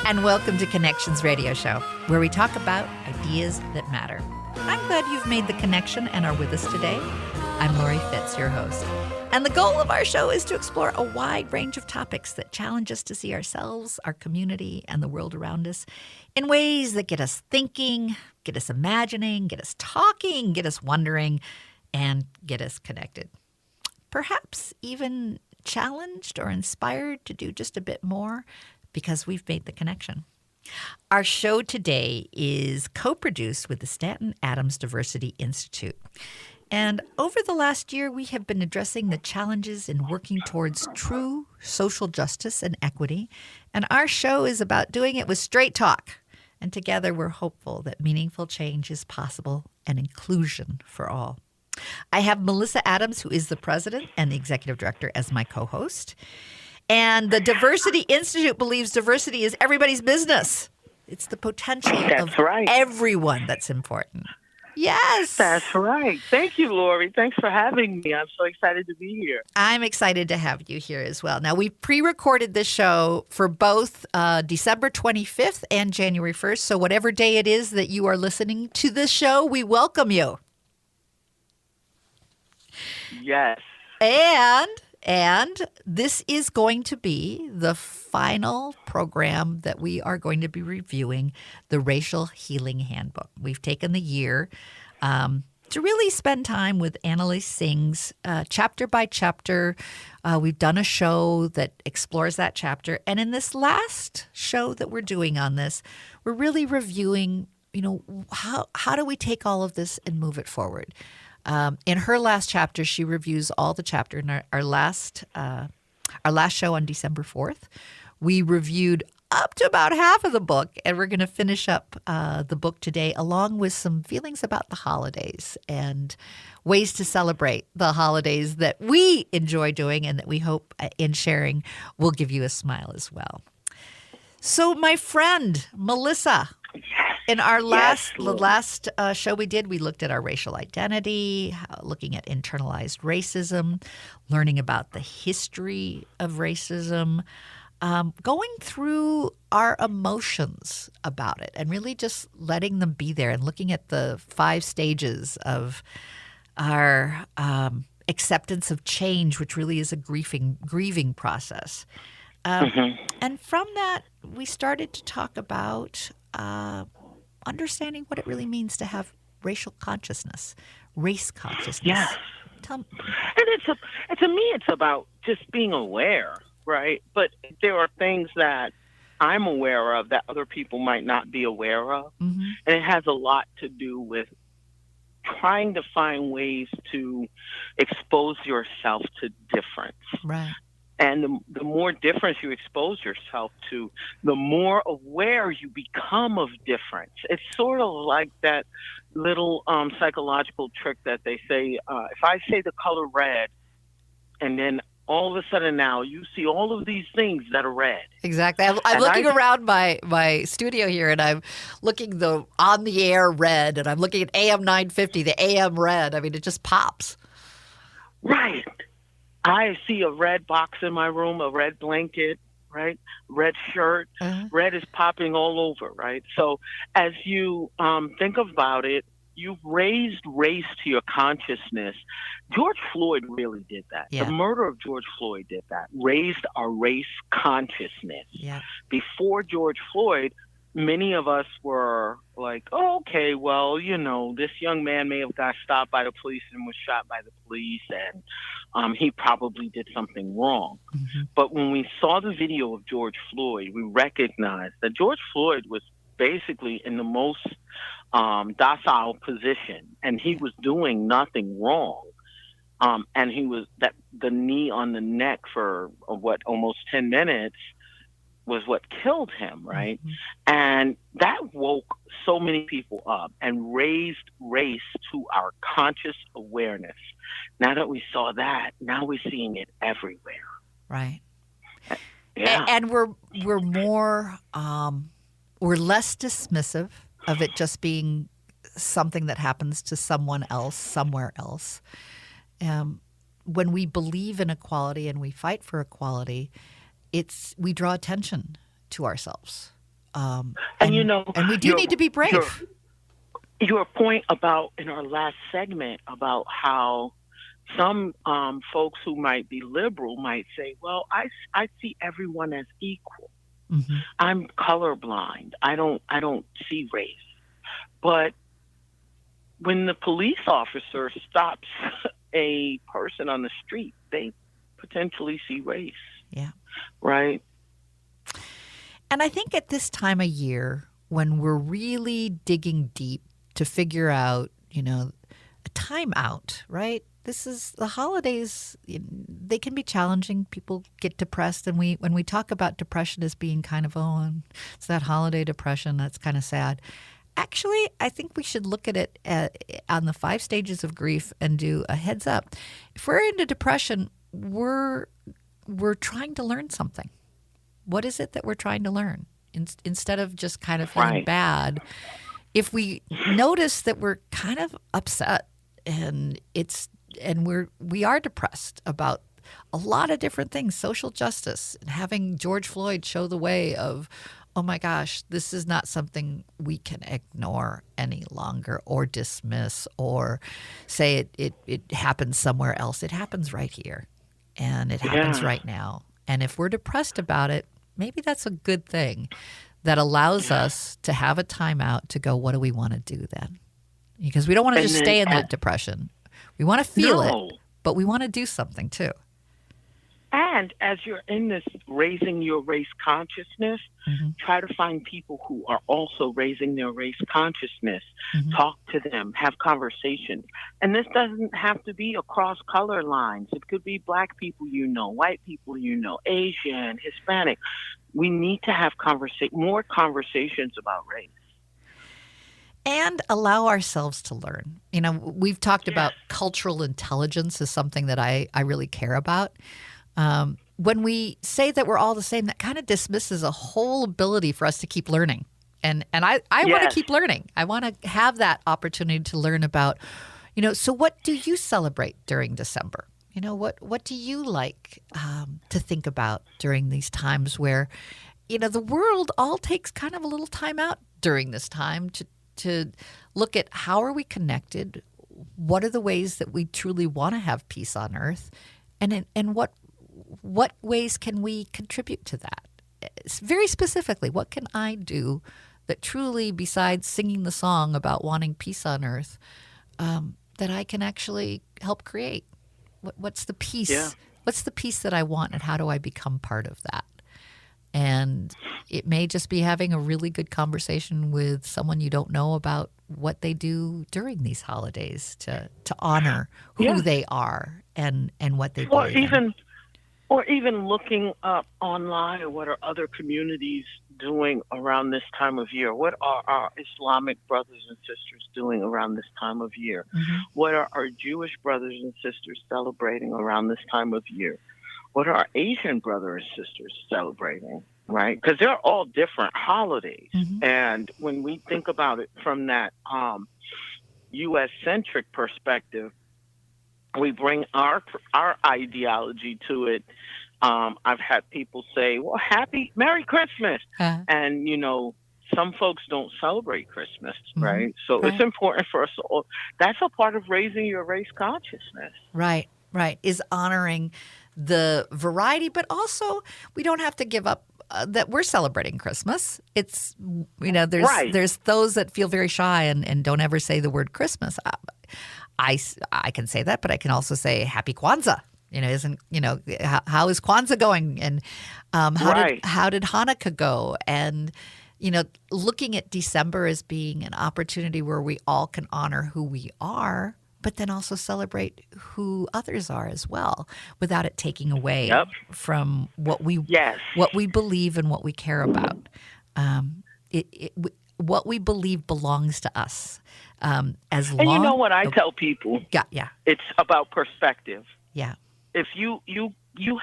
And welcome to Connections Radio Show, where we talk about ideas that matter. I'm glad you've made the connection and are with us today. I'm Lori Fitz, your host. And the goal of our show is to explore a wide range of topics that challenge us to see ourselves, our community, and the world around us in ways that get us thinking, get us imagining, get us talking, get us wondering, and get us connected. Perhaps even challenged or inspired to do just a bit more because we've made the connection. Our show today is co-produced with the Stanton Adams Diversity Institute. And over the last year, we have been addressing the challenges in working towards true social justice and equity. And our show is about doing it with straight talk. And together, we're hopeful that meaningful change is possible and inclusion for all. I have Melissa Adams, who is the president and the executive director, as my co-host. And the Diversity Institute believes diversity is everybody's business. It's the potential of everyone that's important. Yes. That's right. Thank you, Lori. Thanks for having me. I'm so excited to be here. I'm excited to have you here as well. Now, we pre-recorded this show for both December 25th and January 1st. So whatever day it is that you are listening to this show, we welcome you. Yes. And this is going to be the final program that we are going to be reviewing, the Racial Healing Handbook. We've taken the year to really spend time with Annalise Singh's chapter by chapter. We've done a show that explores that chapter. And in this last show that we're doing on this, we're really reviewing, how do we take all of this and move it forward? In her last chapter, she reviews all the chapter. In our last show on December 4th, we reviewed up to about half of the book, and we're going to finish up the book today, along with some feelings about the holidays and ways to celebrate the holidays that we enjoy doing and that we hope in sharing will give you a smile as well. So, my friend, Melissa, in our last show we did, we looked at our racial identity, looking at internalized racism, learning about the history of racism, going through our emotions about it and really just letting them be there and looking at the 5 stages of our acceptance of change, which really is a grieving process. And from that, we started to talk about understanding what it really means to have racial consciousness, race consciousness. Yes. And to me, it's about just being aware, right? But there are things that I'm aware of that other people might not be aware of. Mm-hmm. And it has a lot to do with trying to find ways to expose yourself to difference. Right. And the more difference you expose yourself to, the more aware you become of difference. It's sort of like that little psychological trick that they say, if I say the color red, and then all of a sudden now you see all of these things that are red. Exactly. I'm looking around my studio here, and I'm looking the on the air red, and I'm looking at AM 950, the AM red. I mean, it just pops. Right. I see a red box in my room, a red blanket, right? Red shirt. Uh-huh. Red is popping all over, right? So as you think about it, you've raised race to your consciousness. George Floyd really did that. Yeah. The murder of George Floyd did that, raised our race consciousness. Yeah. Before George Floyd, many of us were like, oh, okay, well, this young man may have got stopped by the police and was shot by the police, and he probably did something wrong. Mm-hmm. But when we saw the video of George Floyd, we recognized that George Floyd was basically in the most docile position, and he was doing nothing wrong. And he was the knee on the neck for almost 10 minutes was what killed him, right? Mm-hmm. And that woke so many people up and raised race to our conscious awareness. Now that we saw that, now we're seeing it everywhere. Right. Yeah. And we're more we're less dismissive of it just being something that happens to someone else somewhere else. When we believe in equality and we fight for equality, we draw attention to ourselves. And you know, and we do need to be brave. Your point about in our last segment about how some folks who might be liberal might say, well, I see everyone as equal. Mm-hmm. I'm colorblind. I don't see race. But when the police officer stops a person on the street, they potentially see race. Yeah. Right? And I think at this time of year, when we're really digging deep to figure out, a timeout, right? This is the holidays. They can be challenging. People get depressed, and when we talk about depression as being kind of it's that holiday depression. That's kind of sad. Actually, I think we should look at it on the 5 stages of grief and do a heads up. If we're into depression, we're trying to learn something. What is it that we're trying to learn? Instead of just kind of feeling bad, if we notice that we're kind of upset and we are depressed about a lot of different things, social justice, and having George Floyd show the way of, oh my gosh, this is not something we can ignore any longer or dismiss or say it happens somewhere else. It happens right here, and it happens right now. And if we're depressed about it, maybe that's a good thing that allows us to have a timeout to go, what do we want to do then? Because we don't want to just stay in that depression. We want to feel it, but we want to do something too. And as you're in this raising your race consciousness, try to find people who are also raising their race consciousness. Talk to them, have conversations. And this doesn't have to be across color lines. It could be Black people white people Asian, Hispanic. We need to have more conversations about race. And allow ourselves to learn. We've talked about cultural intelligence as something that I really care about. When we say that we're all the same, that kind of dismisses a whole ability for us to keep learning. And I want to keep learning. I want to have that opportunity to learn about, so what do you celebrate during December? What do you like to think about during these times where, the world all takes kind of a little time out during this time to look at how are we connected? What are the ways that we truly want to have peace on earth? And what ways can we contribute to that? Very specifically, what can I do that truly, besides singing the song about wanting peace on earth, that I can actually help create? What's the peace? Yeah. What's the peace that I want, and how do I become part of that? And it may just be having a really good conversation with someone you don't know about what they do during these holidays to honor who they are and what they do. Or even looking up online, what are other communities doing around this time of year? What are our Islamic brothers and sisters doing around this time of year? What are our Jewish brothers and sisters celebrating around this time of year? What are our Asian brothers and sisters celebrating, right? Because they're all different holidays. And when we think about it from that U.S.-centric perspective, we bring our ideology to it. I've had people say, well, Merry Christmas. And, some folks don't celebrate Christmas, right? So it's important for us all. That's a part of raising your race consciousness. Right, is honoring the variety, but also we don't have to give up that we're celebrating Christmas. It's, there's those that feel very shy and don't ever say the word Christmas. I can say that, but I can also say Happy Kwanzaa. How is Kwanzaa going? And how did Hanukkah go? And, looking at December as being an opportunity where we all can honor who we are, but then also celebrate who others are as well, without it taking away from what we believe and what we care about. What we believe belongs to us. And you know what I tell people? Yeah. It's about perspective. Yeah. If you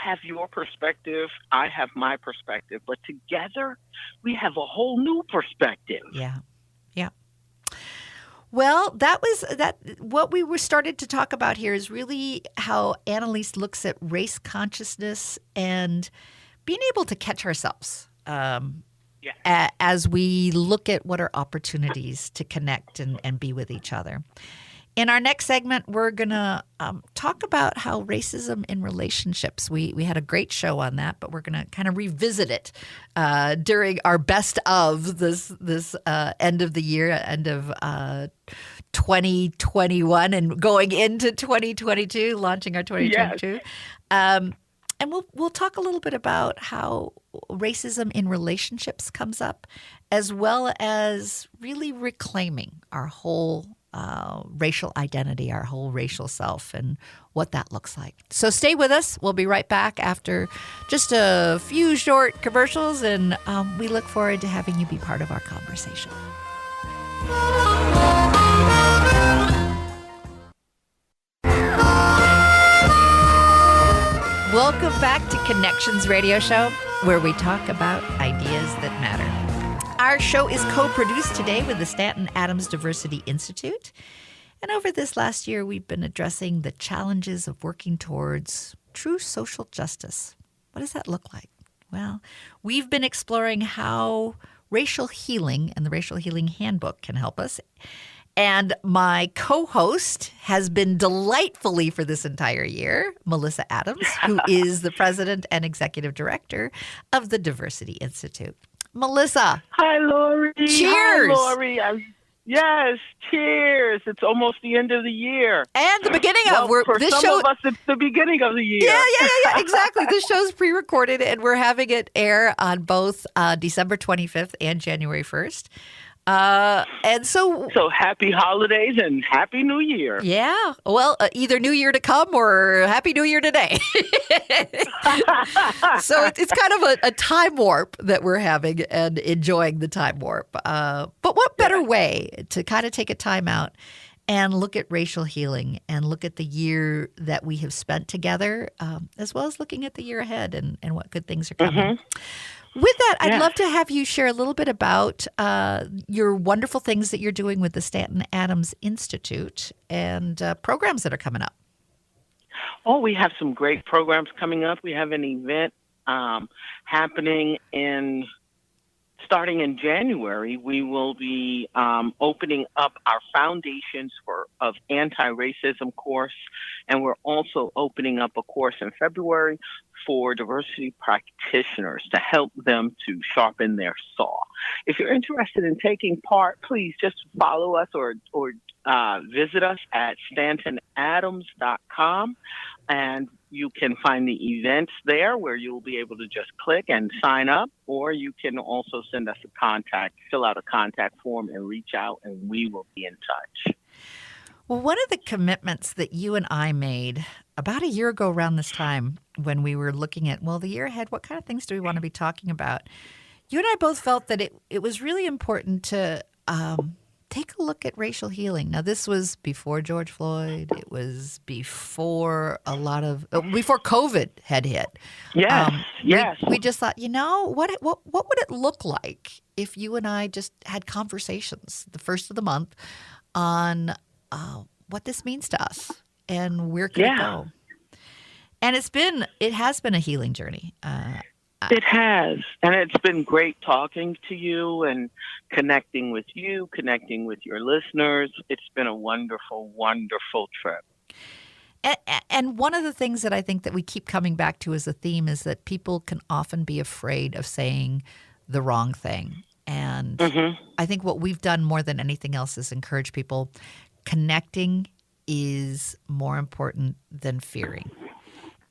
have your perspective, I have my perspective, but together we have a whole new perspective. Yeah. Well, that was that. What we were started to talk about here is really how Annalise looks at race consciousness and being able to catch ourselves. Yeah. as we look at what are opportunities to connect and be with each other. In our next segment, we're going to talk about how racism in relationships. We had a great show on that, but we're going to kind of revisit it during our best of this end of the year, end of 2021, and going into 2022, launching our 2022. Yes. And we'll talk a little bit about how racism in relationships comes up, as well as really reclaiming our whole racial identity, our whole racial self, and what that looks like. So stay with us. We'll be right back after just a few short commercials, and we look forward to having you be part of our conversation. Welcome back to Connections Radio Show, where we talk about ideas that matter. Our show is co-produced today with the Stanton Adams Diversity Institute. And over this last year, we've been addressing the challenges of working towards true social justice. What does that look like? Well, we've been exploring how racial healing and the Racial Healing Handbook can help us. And my co-host has been delightfully for this entire year, Melissa Adams, who is the president and executive director of the Diversity Institute. Melissa. Hi, Lori. Cheers. Hi, Lori. Yes, cheers. It's almost the end of the year. And the beginning for this some show, of us, it's the beginning of the year. Yeah, exactly. This show's pre-recorded, and we're having it air on both December 25th and January 1st. And so happy holidays and happy New Year. Yeah. Well, either New Year to come or Happy New Year today. So it's kind of a time warp that we're having and enjoying the time warp. But what better way to kind of take a time out and look at racial healing and look at the year that we have spent together, as well as looking at the year ahead and what good things are coming. Mm-hmm. With that, I'd love to have you share a little bit about your wonderful things that you're doing with the Stanton Adams Institute and programs that are coming up. Oh, we have some great programs coming up. We have an event happening starting in January. We will be opening up our Foundations of Anti-Racism course, and we're also opening up a course in February for diversity practitioners to help them to sharpen their saw. If you're interested in taking part, please just follow us or visit us at stantonadams.com, and you can find the events there where you'll be able to just click and sign up, or you can also send us fill out a contact form and reach out, and we will be in touch. Well, one of the commitments that you and I made about a year ago around this time when we were looking at, the year ahead, what kind of things do we want to be talking about? You and I both felt that it was really important to take a look at racial healing. Now, this was before George Floyd. It was before before COVID had hit. Yes, yes. We just thought, what would it look like if you and I just had conversations the first of the month on what this means to us and where could it go? And it has been a healing journey. It has. And it's been great talking to you and connecting with your listeners. It's been a wonderful, wonderful trip. And one of the things that I think that we keep coming back to as a theme is that people can often be afraid of saying the wrong thing. And I think what we've done more than anything else is encourage people. Connecting is more important than fearing.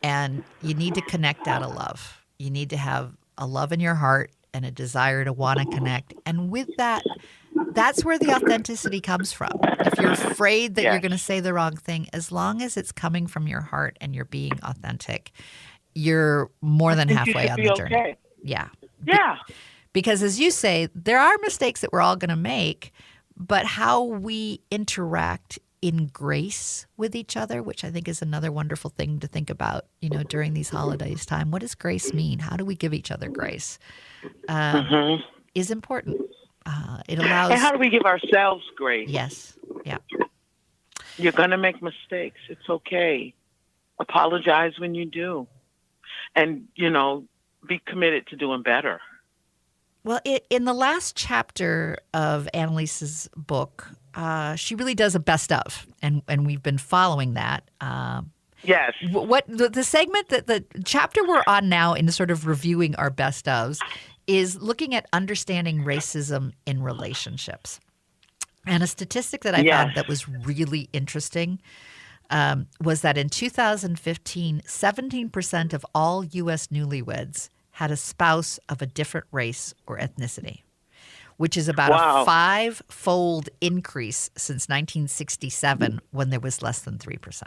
And you need to connect out of love. You need to have a love in your heart and a desire to want to connect. And with that, that's where the authenticity comes from. If you're afraid that you're going to say the wrong thing, as long as it's coming from your heart and you're being authentic, you're more than halfway on the journey. Okay. Yeah. Yeah. Because as you say, there are mistakes that we're all going to make, but how we interact in grace with each other, which I think is another wonderful thing to think about, during these holidays time. What does grace mean? How do we give each other grace? Is important. It allows. And how do we give ourselves grace? Yes. Yeah. You're going to make mistakes. It's okay. Apologize when you do. And, be committed to doing better. Well, in the last chapter of Annalise's book, she really does a best of, and we've been following that. Yes. What the segment that the chapter we're on now in sort of reviewing our best ofs is looking at understanding racism in relationships. And a statistic that I found that was really interesting was that in 2015, 17% of all U.S. newlyweds had a spouse of a different race or ethnicity, which is about a 5-fold increase since 1967 when there was less than 3%.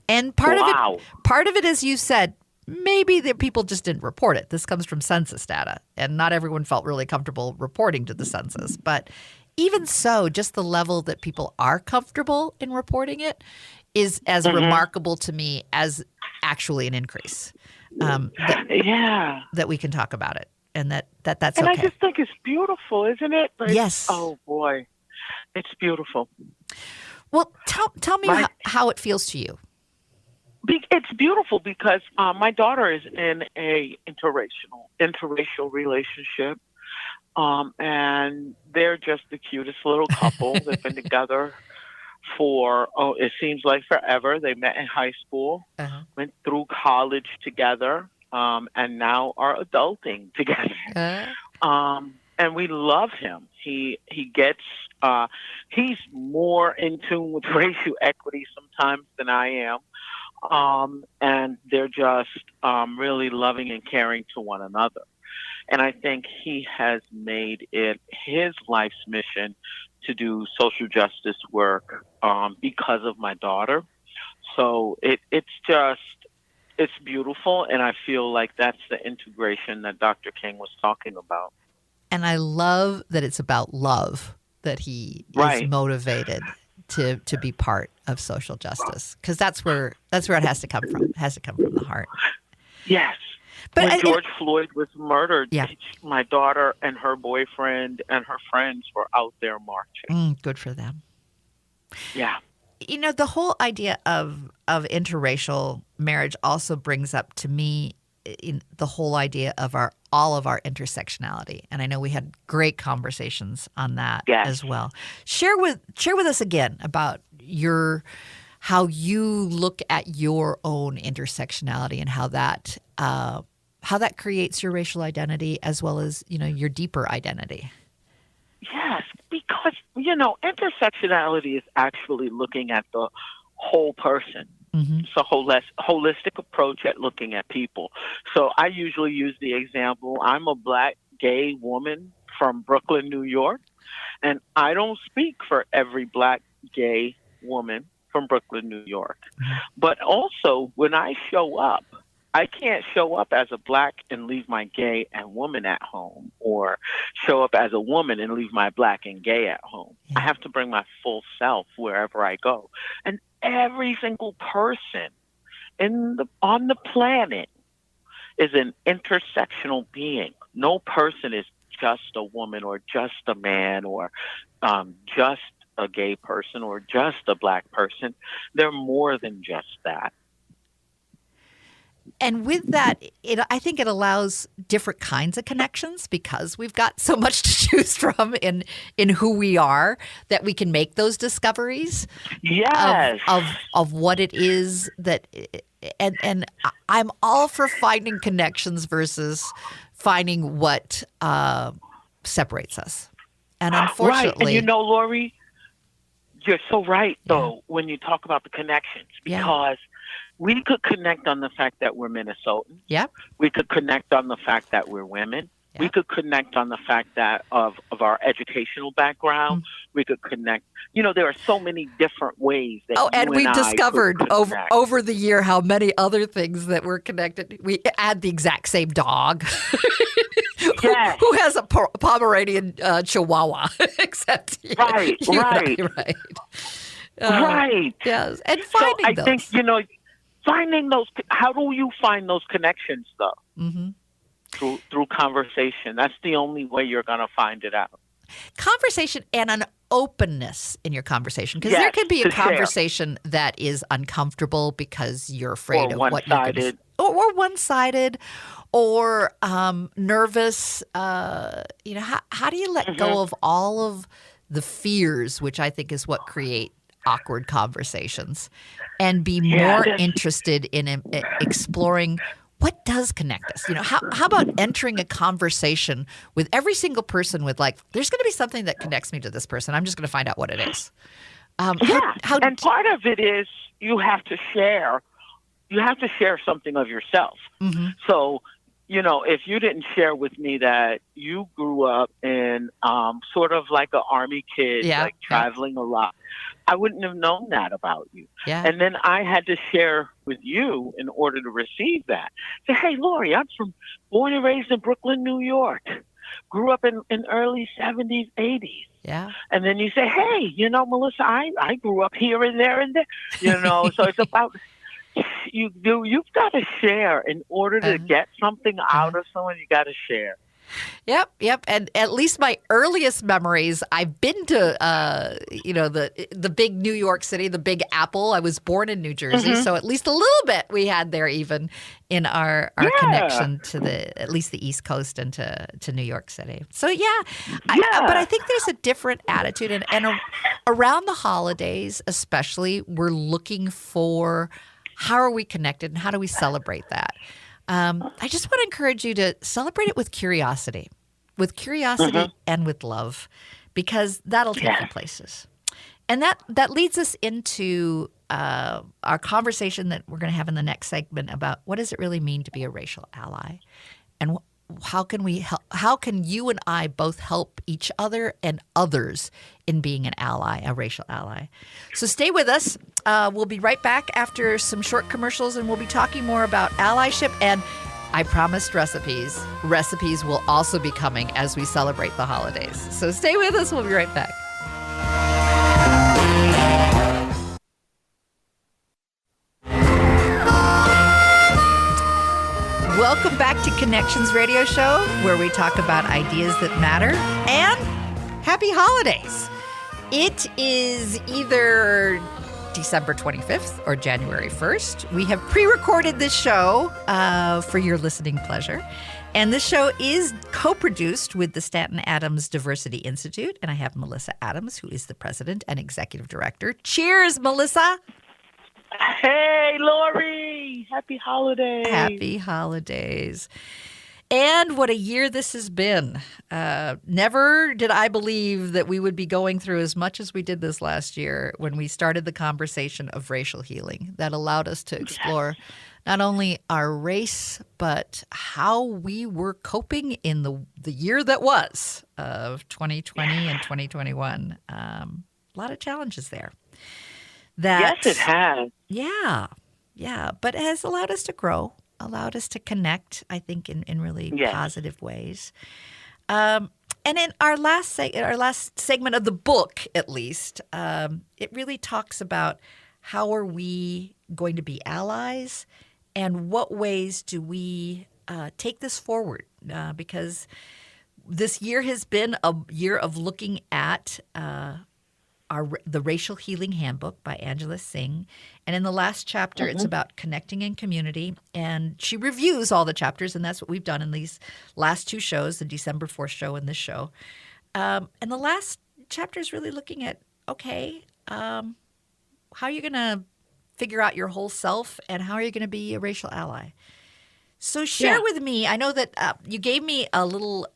And part of it, as you said, maybe the people just didn't report it. This comes from census data, and not everyone felt really comfortable reporting to the census. But even so, just the level that people are comfortable in reporting it is as remarkable to me as actually an increase. That we can talk about it, and that's and okay. I just think it's beautiful, isn't it? Like, yes. Oh boy, it's beautiful. Well, tell me how it feels to you. It's beautiful because my daughter is in a interracial relationship, and they're just the cutest little couple. They've been together for it seems like forever. They met in high school, went through college together, and now are adulting together. And we love him. He gets he's more in tune with racial equity sometimes than I am. And they're just really loving and caring to one another. And I think he has made it his life's mission to do social justice work because of my daughter. So it's beautiful, and I feel like that's the integration that Dr. King was talking about. And I love that it's about love, that he is motivated to be part of social justice, because that's where it has to come from. It has to come from the heart. Yes. But when George Floyd was murdered, my daughter and her boyfriend and her friends were out there marching. Good for them. Yeah. You know, the whole idea of interracial marriage also brings up to me in the whole idea of all of our intersectionality. And I know we had great conversations on that as well. Share with us again about how you look at your own intersectionality and how that creates your racial identity as well as, your deeper identity. Yes, because, intersectionality is actually looking at the whole person. Mm-hmm. It's a holistic approach at looking at people. So I usually use the example, I'm a Black gay woman from Brooklyn, New York, and I don't speak for every Black gay woman from Brooklyn, New York. Mm-hmm. But also, when I show up, I can't show up as a Black and leave my gay and woman at home, or show up as a woman and leave my Black and gay at home. Yeah. I have to bring my full self wherever I go. And every single person on the planet is an intersectional being. No person is just a woman or just a man or just a gay person or just a Black person. They're more than just that. And with that, I think it allows different kinds of connections because we've got so much to choose from in who we are that we can make those discoveries of what it is that and I'm all for finding connections versus finding what separates us. And unfortunately, right. And Lori, you're so right though when you talk about the connections because we could connect on the fact that we're Minnesotans. Yep. We could connect on the fact that we're women. Yep. We could connect on the fact that of our educational background. Mm-hmm. We could connect. there are so many different ways that and we've discovered over the year how many other things that we're connected. We add the exact same dog. Yes. Who has a Pomeranian Chihuahua, except right. Right. Yes. And finding those. I think, finding those, how do you find those connections, though? Mm-hmm. Through conversation. That's the only way you're going to find it out. Conversation and an openness in your conversation. Because there can be a conversation that is uncomfortable because you're afraid of what you're going to say. or one-sided or nervous. How do you let go of all of the fears, which I think is what create awkward conversations, and be more interested in exploring what does connect us? How about entering a conversation with every single person with there's going to be something that connects me to this person. I'm just going to find out what it is. And part of it is you have to share. You have to share something of yourself. Mm-hmm. So, if you didn't share with me that you grew up in sort of like an army kid, traveling a lot, I wouldn't have known that about you. Yeah. And then I had to share with you in order to receive that. Say, hey, Lori, I'm born and raised in Brooklyn, New York. Grew up in early 70s, 80s. Yeah. And then you say, hey, Melissa, I grew up here and there and there. So it's about... You've got to share in order to get something out of someone. You got to share. Yep. And at least my earliest memories, I've been to, the big New York City, the Big Apple. I was born in New Jersey, so at least a little bit we had there, even in our connection to at least the East Coast and to New York City. So but I think there's a different attitude, and around the holidays, especially, we're looking for how are we connected and how do we celebrate that. I just want to encourage you to celebrate it with curiosity and with love, because that'll take you places. And that leads us into our conversation that we're going to have in the next segment about what does it really mean to be a racial ally, and how can we help? How can you and I both help each other and others in being an ally, a racial ally? So stay with us. We'll be right back after some short commercials, and we'll be talking more about allyship. And I promised recipes. Recipes will also be coming as we celebrate the holidays. So stay with us. We'll be right back. Welcome back to Connections Radio Show, where we talk about ideas that matter, and happy holidays. It is either December 25th or January 1st. We have pre-recorded this show for your listening pleasure. And this show is co-produced with the Stanton Adams Diversity Institute. And I have Melissa Adams, who is the president and executive director. Cheers, Melissa. Hey, Lori. Happy holidays. Happy holidays. And what a year this has been. Never did I believe that we would be going through as much as we did this last year when we started the conversation of racial healing that allowed us to explore not only our race, but how we were coping in the year that was of 2020 and 2021. A lot of challenges there. Yes, it has. Yeah. But it has allowed us to grow, allowed us to connect, I think, in really positive ways. And in our last segment of the book, at least, it really talks about how are we going to be allies and what ways do we take this forward? Because this year has been a year of looking at the Racial Healing Handbook by Angela Singh. And in the last chapter, it's about connecting in community. And she reviews all the chapters, and that's what we've done in these last two shows, the December 4th show and this show. And the last chapter is really looking at, how are you going to figure out your whole self, and how are you going to be a racial ally? So share with me. I know that you gave me a little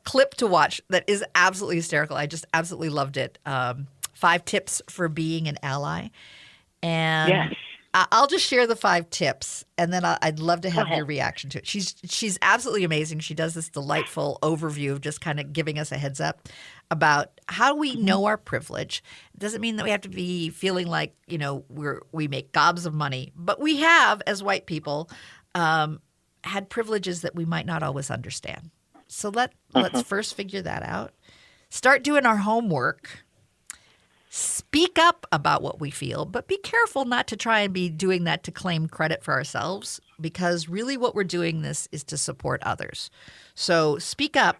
clip to watch that is absolutely hysterical. I just absolutely loved it. 5 tips for being an ally. And I'll just share the 5 tips, and then I'd love to have your reaction to it. She's absolutely amazing. She does this delightful overview of just kind of giving us a heads up about how we know our privilege. It doesn't mean that we have to be feeling like, we make gobs of money, but we have, as white people, had privileges that we might not always understand. So let's first figure that out. Start doing our homework. Speak up about what we feel, but be careful not to try and be doing that to claim credit for ourselves, because really what we're doing this is to support others. So speak up,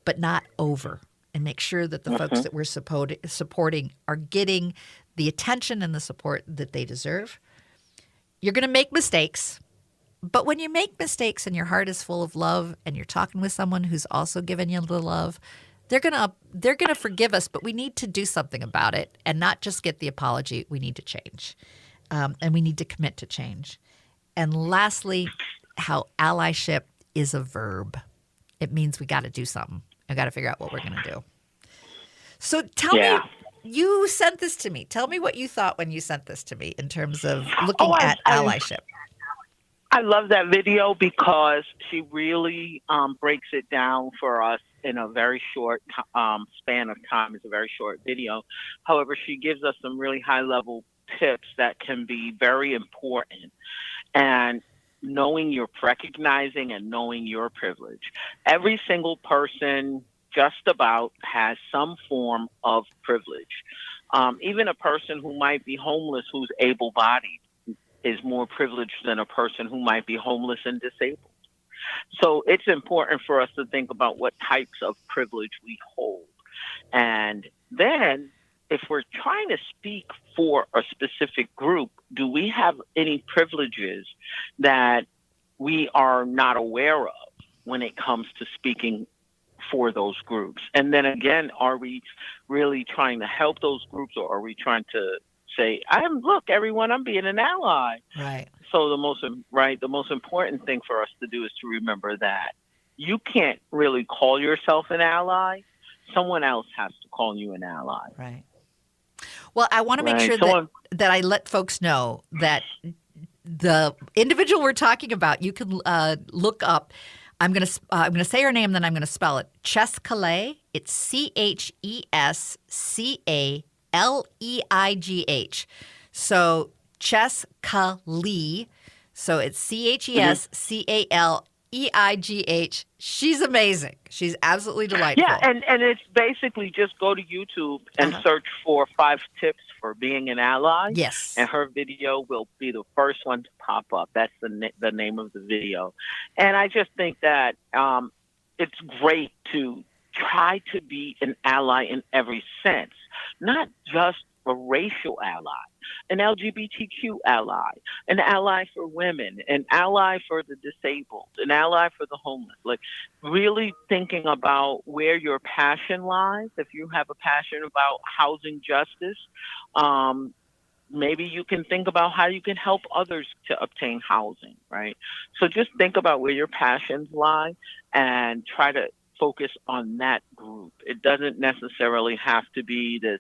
but not over, and make sure that the folks that we're supporting are getting the attention and the support that they deserve. You're going to make mistakes, But when you make mistakes and your heart is full of love and you're talking with someone who's also given you the love, they're gonna forgive us, but we need to do something about it and not just get the apology. We need to change, and we need to commit to change. And lastly, how allyship is a verb. It means we got to do something. I got to figure out what we're going to do. So tell me, you sent this to me. Tell me what you thought when you sent this to me in terms of looking at allyship. I love that video because she really breaks it down for us in a very short span of time. It's a very short video. However, she gives us some really high-level tips that can be very important. And recognizing and knowing your privilege. Every single person just about has some form of privilege. Even a person who might be homeless who's able-bodied is more privileged than a person who might be homeless and disabled. So it's important for us to think about what types of privilege we hold. And then if we're trying to speak for a specific group, do we have any privileges that we are not aware of when it comes to speaking for those groups? And then again, are we really trying to help those groups, or are we trying to say, look, everyone, I'm being an ally? Right. So the most important thing for us to do is to remember that you can't really call yourself an ally. Someone else has to call you an ally. Right. Well, I want to make sure that I let folks know that the individual we're talking about, you can look up. I'm going to say her name, then I'm going to spell it. Chescaleigh. It's Chescaleigh. So Chescaleigh. So it's Chescaleigh. She's amazing. She's absolutely delightful. Yeah, and it's basically just go to YouTube and search for 5 tips for being an ally. Yes. And her video will be the first one to pop up. That's the name of the video. And I just think that it's great to try to be an ally in every sense, not just a racial ally, an LGBTQ ally, an ally for women, an ally for the disabled, an ally for the homeless. Like really thinking about where your passion lies. If you have a passion about housing justice, maybe you can think about how you can help others to obtain housing, right? So just think about where your passions lie and try to focus on that group. It doesn't necessarily have to be this,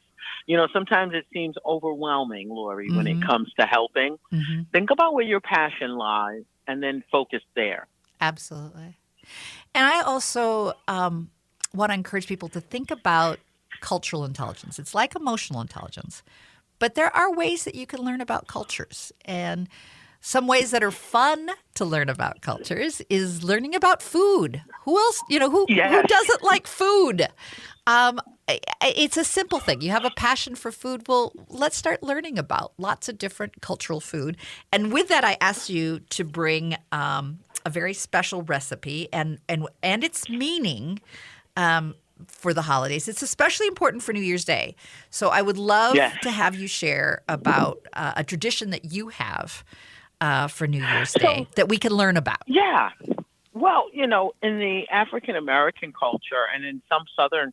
sometimes it seems overwhelming, Lori, when it comes to helping. Mm-hmm. Think about where your passion lies and then focus there. Absolutely. And I also want to encourage people to think about cultural intelligence. It's like emotional intelligence, but there are ways that you can learn about cultures. And some ways that are fun to learn about cultures is learning about food. Who else, who doesn't like food? It's a simple thing. You have a passion for food. Well, let's start learning about lots of different cultural food. And with that, I asked you to bring a very special recipe and its meaning for the holidays. It's especially important for New Year's Day. So I would love to have you share about a tradition that you have for New Year's Day that we can learn about. Yeah. Well, in the African-American culture and in some Southern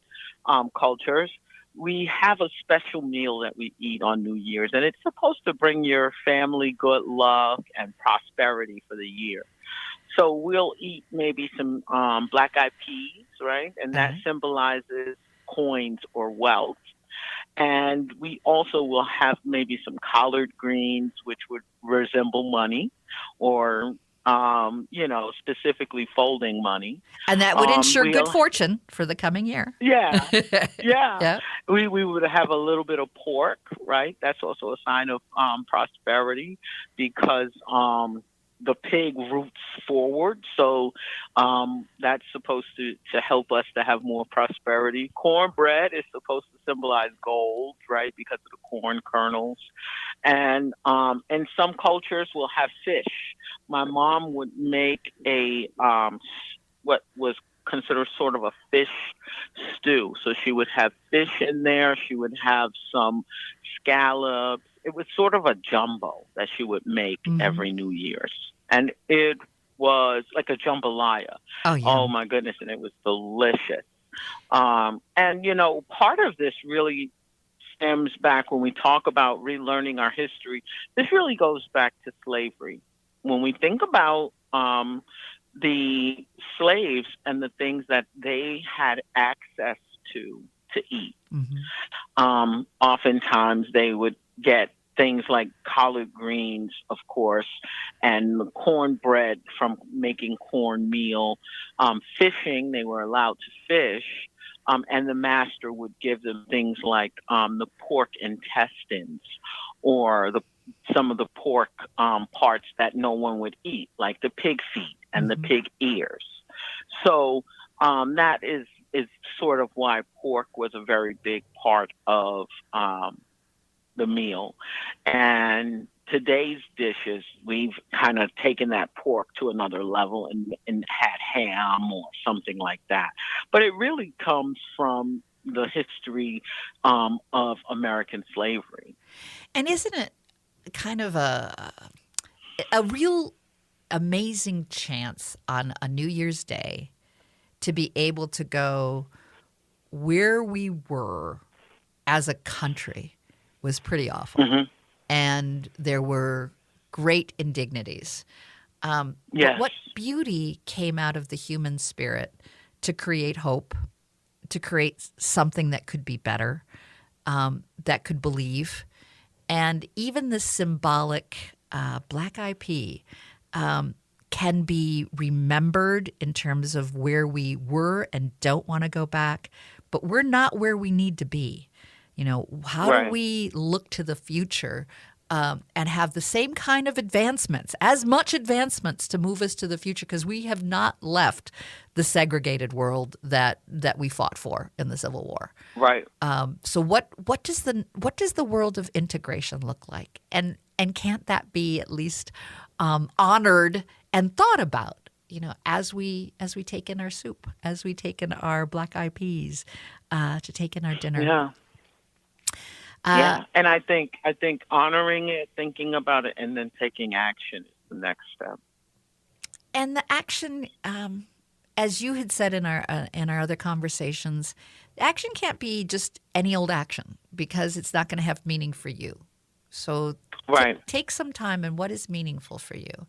cultures, we have a special meal that we eat on New Year's, and it's supposed to bring your family good luck and prosperity for the year. So we'll eat maybe some black-eyed peas, right? And that symbolizes coins or wealth. And we also will have maybe some collard greens, which would resemble money, or, specifically folding money. And that would ensure good fortune for the coming year. Yeah. We would have a little bit of pork, right? That's also a sign of prosperity because the pig roots forward. So that's supposed to help us to have more prosperity. Cornbread is supposed to symbolize gold, right, because of the corn kernels. And some cultures will have fish. My mom would make a what was considered sort of a fish stew. So she would have fish in there. She would have some scallops. It was sort of a jumbo that she would make every New Year's. and it was like a jambalaya. Oh, yeah. Oh my goodness, and it was delicious. And part of this really stems back when we talk about relearning our history. This really goes back to slavery. When we think about the slaves and the things that they had access to eat, oftentimes they would get things like collard greens, of course, and the cornbread from making cornmeal. Fishing, they were allowed to fish. And the master would give them things like the pork intestines or some of the pork parts that no one would eat, like the pig feet and the pig ears. So that is sort of why pork was a very big part of the meal. And today's dishes, we've kind of taken that pork to another level and had ham or something like that. But it really comes from the history of American slavery. And isn't it kind of a real amazing chance on a New Year's Day to be able to go where we were as a country was pretty awful. And there were great indignities. Yes. But what beauty came out of the human spirit to create hope, to create something that could be better, that could believe. And even the symbolic black eyed pea can be remembered in terms of where we were and don't want to go back, but we're not where we need to be. How do we look to the future and have the same kind of advancements, as much advancements to move us to the future? Because we have not left the segregated world that we fought for in the Civil War. Right. So what does the world of integration look like? And can't that be at least honored and thought about? As we take in our soup, as we take in our black eyed peas, to take in our dinner. Yeah. And I think honoring it, thinking about it, and then taking action is the next step. And the action, as you had said in our other conversations, action can't be just any old action because it's not going to have meaning for you. So take some time and what is meaningful for you.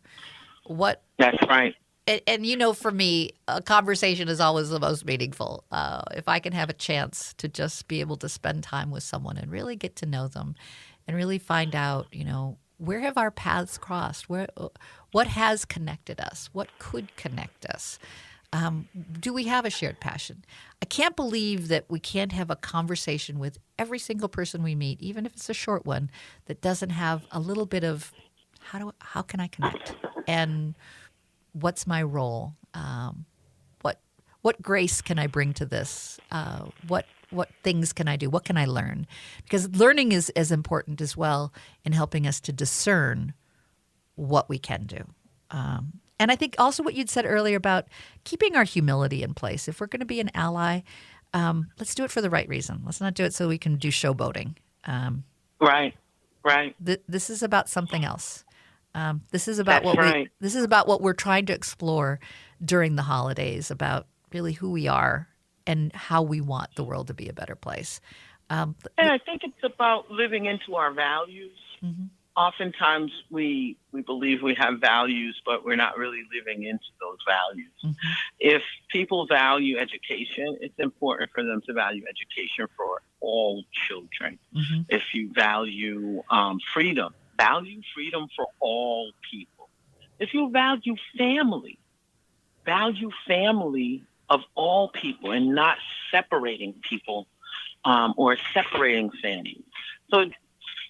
That's right. And for me, a conversation is always the most meaningful. If I can have a chance to just be able to spend time with someone and really get to know them and really find out, where have our paths crossed? What has connected us? What could connect us? Do we have a shared passion? I can't believe that we can't have a conversation with every single person we meet, even if it's a short one, that doesn't have a little bit of how can I connect? And what's my role? What grace can I bring to this? What things can I do? What can I learn? Because learning is as important as well in helping us to discern what we can do. And I think also what you'd said earlier about keeping our humility in place. If we're going to be an ally, let's do it for the right reason. Let's not do it so we can do showboating. Right. This is about something else. This is about this is about what we're trying to explore during the holidays, about really who we are and how we want the world to be a better place. And I think it's about living into our values. Oftentimes we believe we have values, but we're not really living into those values. If people value education, it's important for them to value education for all children. If you value freedom, value freedom for all people. If you value family of all people and not separating people or separating families. So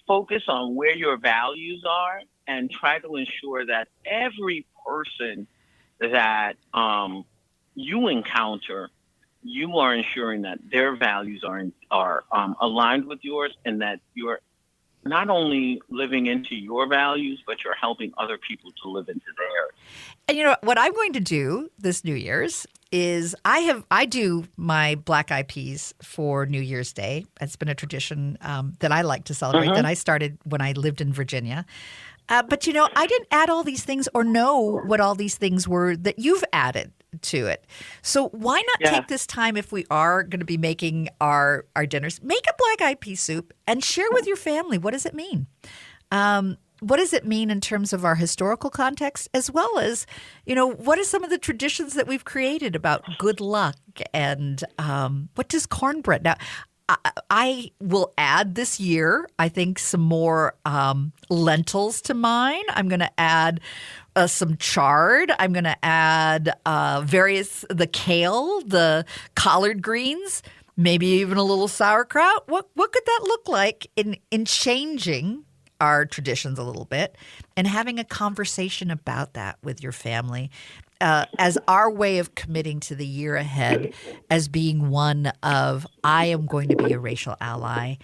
focus on where your values are and try to ensure that every person that you encounter, you are ensuring that their values are aligned with yours and that you're not only living into your values, but you're helping other people to live into theirs. And what I'm going to do this New Year's is I do my black eyed peas for New Year's Day. It's been a tradition that I like to celebrate that I started when I lived in Virginia. But I didn't add all these things or know what all these things were that you've added to it. So why not take this time, if we are going to be making our dinners, make a black eyed pea soup and share with your family. What does it mean? What does it mean in terms of our historical context, as well as, what are some of the traditions that we've created about good luck, and what does cornbread? Now, I will add this year, I think, some more lentils to mine. I'm going to add some chard. I'm going to add the kale, the collard greens, maybe even a little sauerkraut. What could that look like in changing our traditions a little bit and having a conversation about that with your family as our way of committing to the year ahead as being one of, I am going to be a racial ally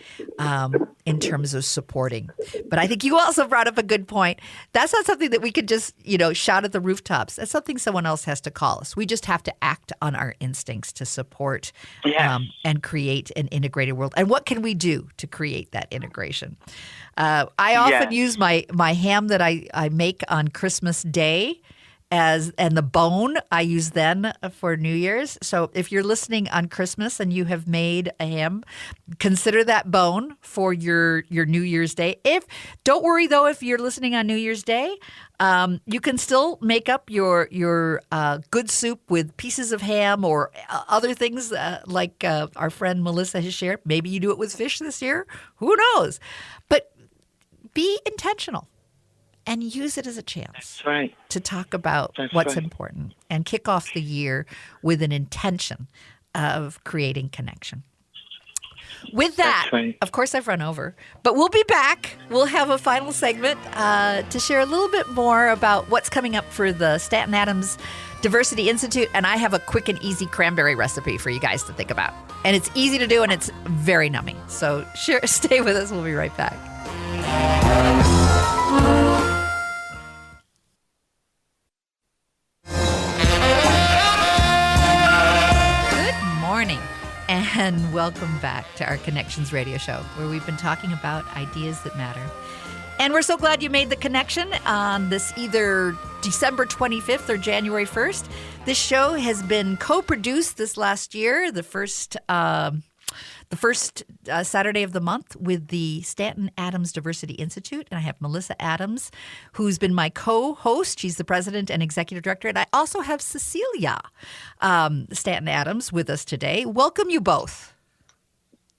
in terms of supporting. But I think you also brought up a good point. That's not something that we could just, shout at the rooftops. That's something someone else has to call us. We just have to act on our instincts to support and create an integrated world. And what can we do to create that integration? I often use my ham that I make on Christmas Day and the bone I use then for New Year's. So if you're listening on Christmas and you have made a ham, consider that bone for your New Year's Day. Don't worry though, if you're listening on New Year's Day, you can still make up your good soup with pieces of ham or other things like our friend Melissa has shared. Maybe you do it with fish this year. Who knows? But be intentional and use it as a chance to talk about what's important and kick off the year with an intention of creating connection. With that, of course, I've run over, but we'll be back. We'll have a final segment to share a little bit more about what's coming up for the Stanton Adams Diversity Institute, and I have a quick and easy cranberry recipe for you guys to think about. And it's easy to do, and it's very nummy. So stay with us. We'll be right back. And welcome back to our Connections radio show, where we've been talking about ideas that matter. And we're so glad you made the connection on this either December 25th or January 1st. This show has been co-produced this last year, the first Saturday of the month, with the Stanton Adams Diversity Institute. And I have Melissa Adams, who's been my co-host. She's the president and executive director. And I also have Cecilia Stanton Adams with us today. Welcome you both.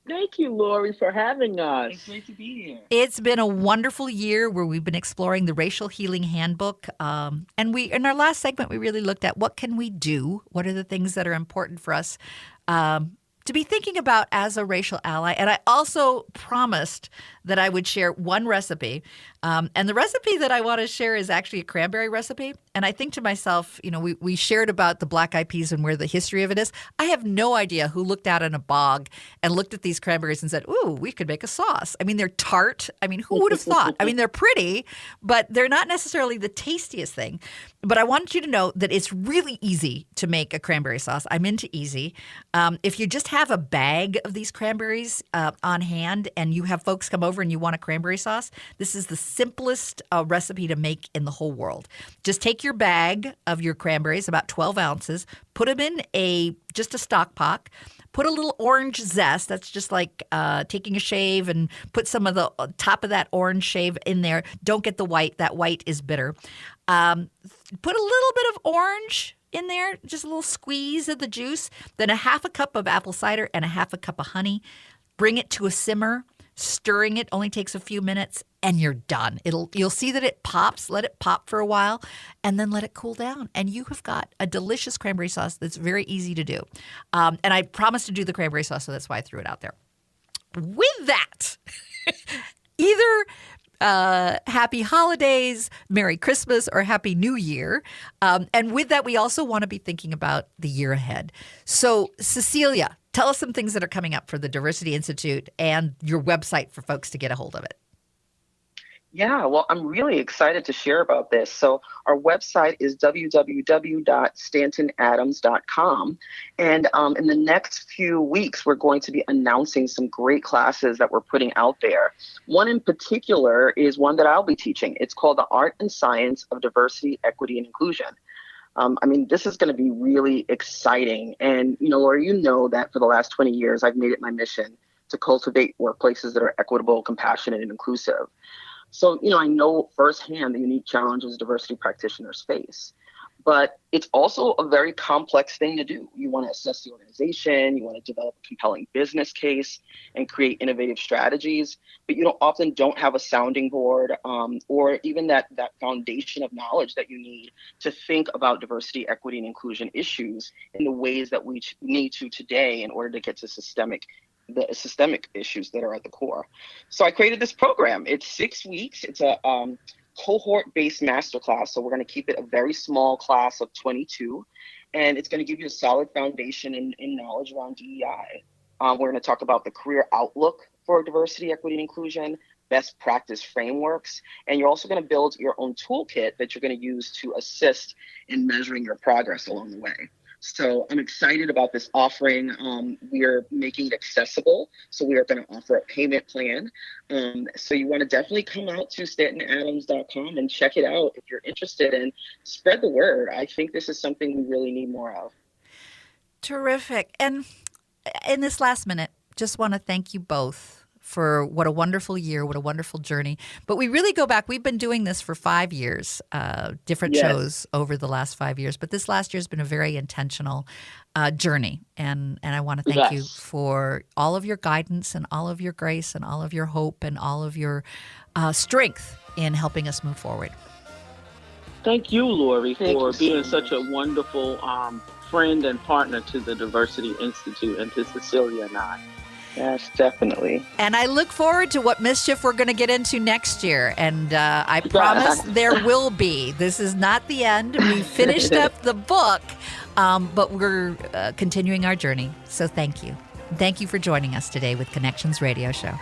Thank you, Lori, for having us. It's great to be here. It's been a wonderful year where we've been exploring the Racial Healing Handbook. And in our last segment, we really looked at what can we do? What are the things that are important for us to be thinking about as a racial ally. And I also promised that I would share one recipe. And the recipe that I want to share is actually a cranberry recipe. And I think to myself, we shared about the black eyed peas and where the history of it is. I have no idea who looked out in a bog and looked at these cranberries and said, ooh, we could make a sauce. I mean, they're tart. I mean, who would have thought? I mean, they're pretty, but they're not necessarily the tastiest thing. But I want you to know that it's really easy to make a cranberry sauce. I'm into easy. If you just have a bag of these cranberries on hand and you have folks come over and you want a cranberry sauce, this is the simplest recipe to make in the whole world. Just take your bag of your cranberries, about 12 ounces, put them in just a stock pot. Put a little orange zest. That's just like taking a shave and put some of the top of that orange shave in there. Don't get the white. That white is bitter. Put a little bit of orange in there, just a little squeeze of the juice. Then a half a cup of apple cider and a half a cup of honey. Bring it to a simmer. Stirring it only takes a few minutes and you're done. You'll see that it pops. Let it pop for a while and then let it cool down. And you have got a delicious cranberry sauce that's very easy to do. And I promised to do the cranberry sauce, so that's why I threw it out there. With that, either happy holidays, Merry Christmas, or Happy New Year. And with that, we also want to be thinking about the year ahead. So, Cecilia, tell us some things that are coming up for the Diversity Institute and your website for folks to get a hold of it. Yeah, well, I'm really excited to share about this. So, our website is www.stantonadams.com. And in the next few weeks, we're going to be announcing some great classes that we're putting out there. One in particular is one that I'll be teaching. It's called The Art and Science of Diversity, Equity, and Inclusion. This is going to be really exciting. And, Laura, you know that for the last 20 years, I've made it my mission to cultivate workplaces that are equitable, compassionate, and inclusive. So, I know firsthand the unique challenges diversity practitioners face, but it's also a very complex thing to do. You want to assess the organization, you want to develop a compelling business case and create innovative strategies, but you often don't have a sounding board or even that foundation of knowledge that you need to think about diversity, equity, and inclusion issues in the ways that we need to today in order to get to the systemic issues that are at the core. So I created this program. It's 6 weeks. It's a cohort-based masterclass. So we're going to keep it a very small class of 22, and it's going to give you a solid foundation in knowledge around DEI. We're going to talk about the career outlook for diversity, equity, and inclusion, best practice frameworks, and you're also going to build your own toolkit that you're going to use to assist in measuring your progress along the way. So I'm excited about this offering. We are making it accessible. So we are going to offer a payment plan. So you want to definitely come out to StantonAdams.com and check it out if you're interested, and spread the word. I think this is something we really need more of. Terrific. And in this last minute, just want to thank you both for what a wonderful year, what a wonderful journey. But we really go back. We've been doing this for 5 years, different shows over the last 5 years. But this last year has been a very intentional journey. And I want to thank you for all of your guidance and all of your grace and all of your hope and all of your strength in helping us move forward. Thank you, Lori, for being so such a wonderful friend and partner to the Diversity Institute and to Cecilia and I. Yes, definitely. And I look forward to what mischief we're going to get into next year. And I promise there will be. This is not the end. We finished up the book, but we're continuing our journey. So thank you. Thank you for joining us today with Connections Radio Show.